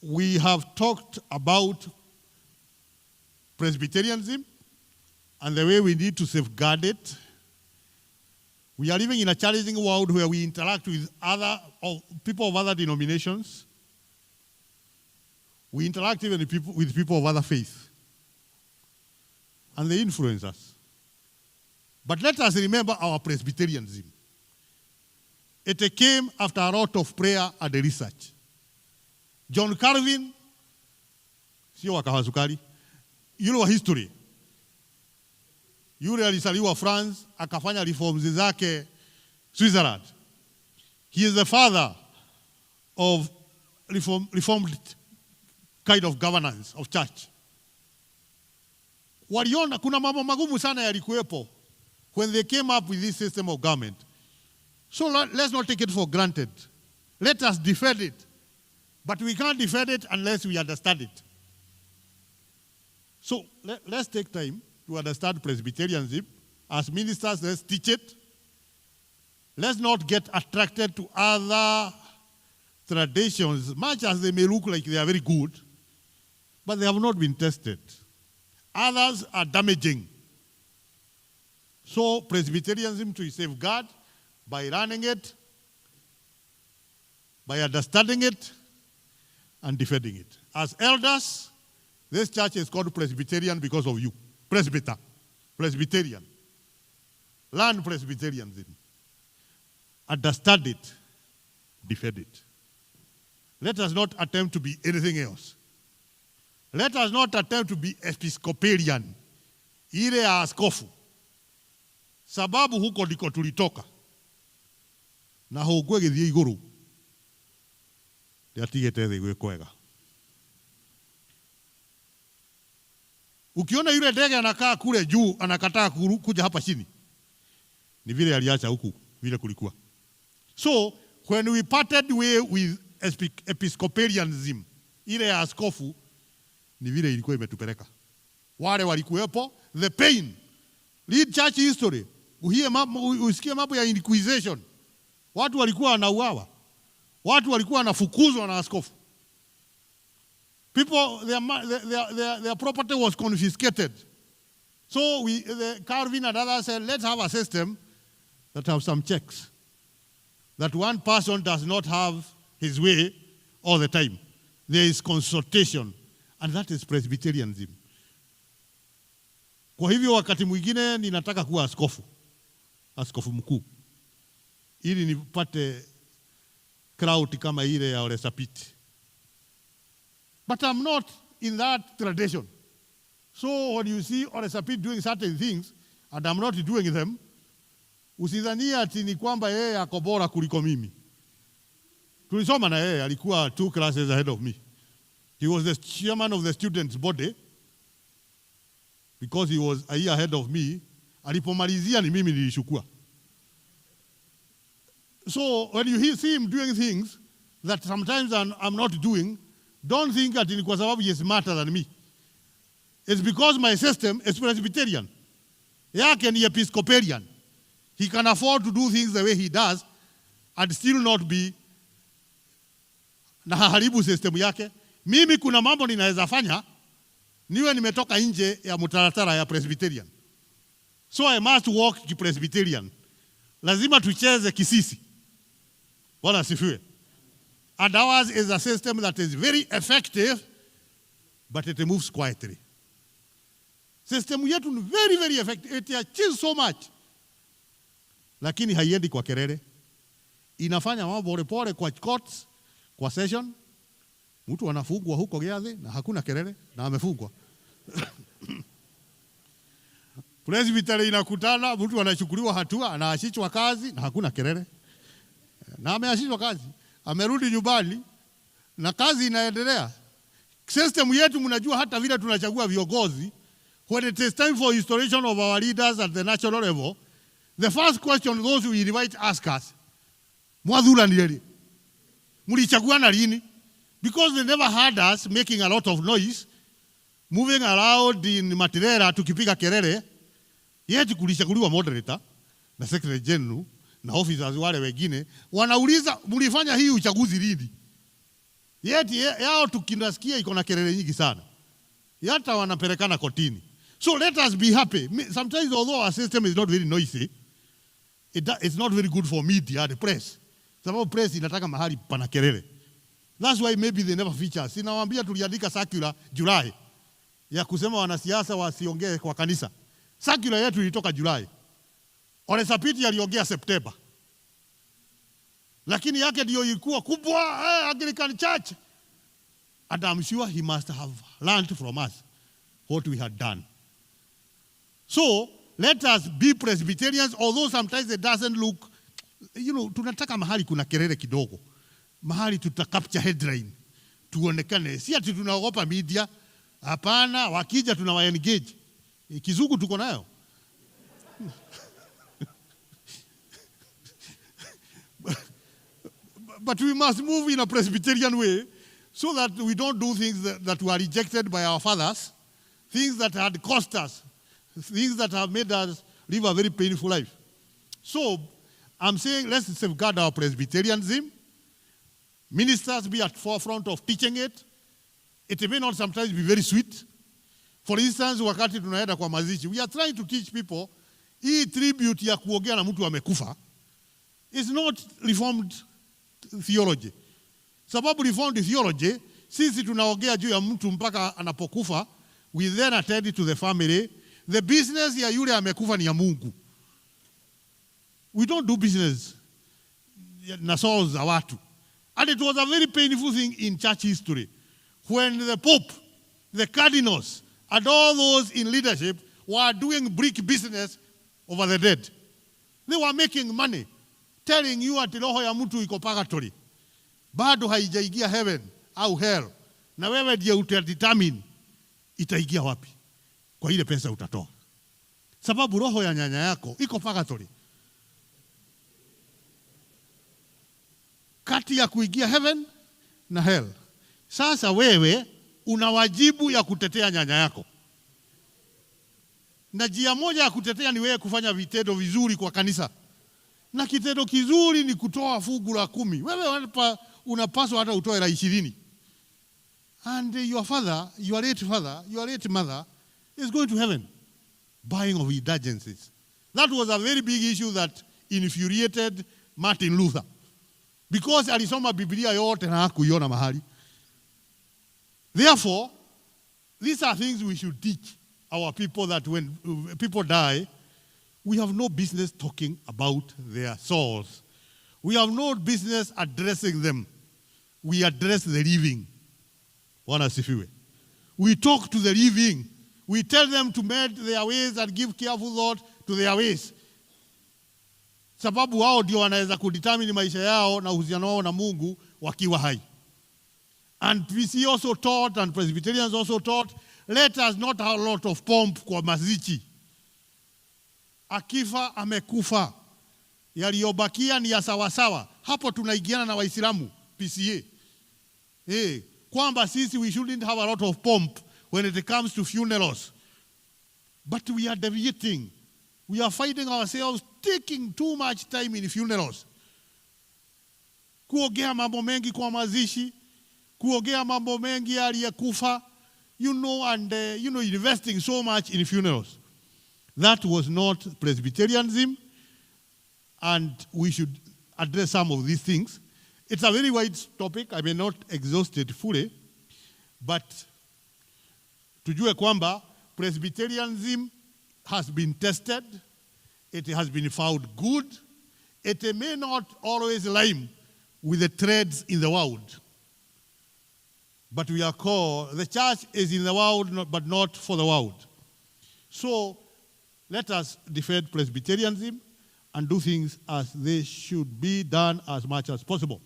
we have talked about Presbyterianism and the way we need to safeguard it. We are living in a challenging world where we interact with people of other denominations. We interact even with people of other faiths. And they influence us. But let us remember our Presbyterianism. It came after a lot of prayer and research. John Calvin, sio wakahazukari, yule wa history. Yule alisaliwa France, akafanya reforms zake Switzerland. He is the father of reformed kind of governance of church. Waliona kuna mambo magumu sana yalikuwepo when they came up with this system of government. So let's not take it for granted. Let us defend it. But we can't defend it unless we understand it. So let's take time to understand Presbyterianism. As ministers, let's teach it. Let's not get attracted to other traditions, much as they may look like they are very good, but they have not been tested. Others are damaging. So Presbyterianism to safeguard by learning it, by understanding it, and defending it. As elders, this church is called Presbyterian because of you. Presbyterian. Learn Presbyterianism. Understand it. Defend it. Let us not attempt to be anything else. Let us not attempt to be Episcopalian. Ile ya askofu. Sababu huko ndiko tulitoka. Na hugwe githie iguru. Ndiatigete thĩ gwĩ kwega. Ukiona yule ndege anakaa kule juu anakataa kuja hapa chini. Ni vile aliacha huku vile kulikuwa. So when we parted way with Episcopalianism, ile ya askofu ni vile ilikuwa imetupeleka. Wale walikuwepo, the pain. Read church history. Usikie mambo ya Inquisition. Watu walikuwa wanauawa. Watu walikuwa wanafukuzwa na askofu. People, their property was confiscated. So Calvin and others said, let's have a system that have some checks. That one person does not have his way all the time. There is consultation. And that is Presbyterianism. Kwa hivyo wakati mwingine ninataka kuwa askofu mkuu. Ili nipate crowd kama ile ya Oresapiti. But I'm not in that tradition. So when you see Oresapiti doing certain things, and I'm not doing them, usidhania ati ni kwamba yeye ako bora kuliko mimi. Tulisoma na yeye, alikuwa 2 classes ahead of me. He was the chairman of the students' body because he was a year ahead of me. Alipomalizia ni mimi nilishukua. So when you see him doing things that sometimes I'm not doing, don't think that ni kwa sababu he is smarter than me. It's because my system is Presbyterian. Yake ni Episcopalian. He can afford to do things the way he does and still not be na haribu system yake. Mimi kuna mambo ninaweza fanya niwe nimetoka nje ya mtaratara ya Presbyterian. So I must walk ki Presbyterian. Lazima tucheze kisisi. Wala sifiwe. And ours is a system that is very effective, but it moves quietly. System yetu ni very, very effective. It achieves so much. Lakini haiendi kwa kelele. Inafanya mambo pole kwa courts, kwa session. Mtu anafungwa huko Giathi na hakuna kelele na amefungwa. Presbytery inakutana, mtu anachukuliwa hatua, anaachishwa kazi na hakuna kelele. Na ameachishwa kazi, amerudi nyumbani na kazi inaendelea. System yetu mnajua hata vile tunachagua viongozi, when it is time for installation of our leaders at the national level, the first question those who invite ask us, mwadhura ni lini? Mlichagua na lini? Because they never heard us making a lot of noise, moving around in Matirera tukipiga kelele, yet kulichaguliwa moderator na secretary general na officers wale wengine wanauliza mlifanya hii uchaguzi lini? Yet yao tukinasikia iko na kelele nyingi sana. Hata wanapelekana kotini. So let us be happy. Sometimes although our system is not very noisy, it's not very good for media, the press. Sababu press inataka mahali pana kelele. That's why maybe they never feature. Sinawaambia tuliandika circular July ya kusema wanasiasa wasiongee kwa kanisa. Circular yetu ilitoka July. Ole Sapiti aliongea September. Lakini yake ndio ilikuwa kubwa, Anglican Church. And I'm sure he must have learned from us what we had done. So, let us be Presbyterians, although sometimes it doesn't look, tunataka mahali kuna kelele kidogo. Mahali capture headline. Tuonekane. Si ati tunaogopa media. Hapana, wakija tunawa-engage. Kizungu tuko nayo. But we must move in a Presbyterian way so that we don't do things that were rejected by our fathers, things that had cost us, things that have made us live a very painful life. So, I'm saying let's safeguard our Presbyterianism. Ministers be at forefront of teaching it. It may not sometimes be very sweet. For instance, wakati tunaenda kwa mazishi, we are trying to teach people hii tribute ya kuongea na mtu amekufa is not reformed theology. Sababu reformed theology, sisi tunaongea juu ya mtu mpaka anapokufa, we then attend to the family. The business ya yule amekufa ni ya Mungu. We don't do business na souls za watu. And it was a very painful thing in church history when the Pope, the cardinals, and all those in leadership were doing brick business over the dead. They were making money, telling you ati roho ya mtu iko purgatory. Bado haijaingia heaven au hell. Na wewe ndiye utadetermine itaingia wapi kwa ile pesa utatoa. Sababu roho ya nyanya yako iko purgatory. Kati ya kuingia heaven na hell. Sasa wewe una wajibu ya kutetea nyanya yako. Na njia moja ya kutetea ni wewe kufanya vitendo vizuri kwa kanisa. Na kitendo kizuri ni kutoa fungu la 10. Wewe unapaswa hata utoe la 20. And your father, your late mother is going to heaven buying of indulgences. That was a very big issue that infuriated Martin Luther. Because alisoma Biblia yote na hakuiona mahali. Therefore, these are things we should teach our people, that when people die, we have no business talking about their souls. We have no business addressing them. We address the living. We talk to the living. We tell them to mend their ways and give careful thought to their ways. Sababu wao ndio wanaweza kudetermine maisha yao na uhusiano wao na Mungu wakiwa hai. And PCEA also taught, and Presbyterians also taught, let us not have a lot of pomp kwa mazishi. Akifa amekufa. Yaliyobakia ni ya sawasawa. Hapo tunaigiana na Waislamu, PCEA. Kwamba sisi we shouldn't have a lot of pomp when it comes to funerals. But we are deviating. We are finding ourselves taking too much time in funerals. Kuongea mambo mengi kwa mazishi, kuongea mambo mengi aliyekufa, and investing so much in funerals. That was not Presbyterianism, and we should address some of these things. It's a very wide topic. I may not exhaust it fully, but tujue kwamba Presbyterianism has been tested. It has been found good. It may not always rhyme with the trends in the world. But we are called, the church is in the world, but not for the world. So let us defend Presbyterianism and do things as they should be done as much as possible.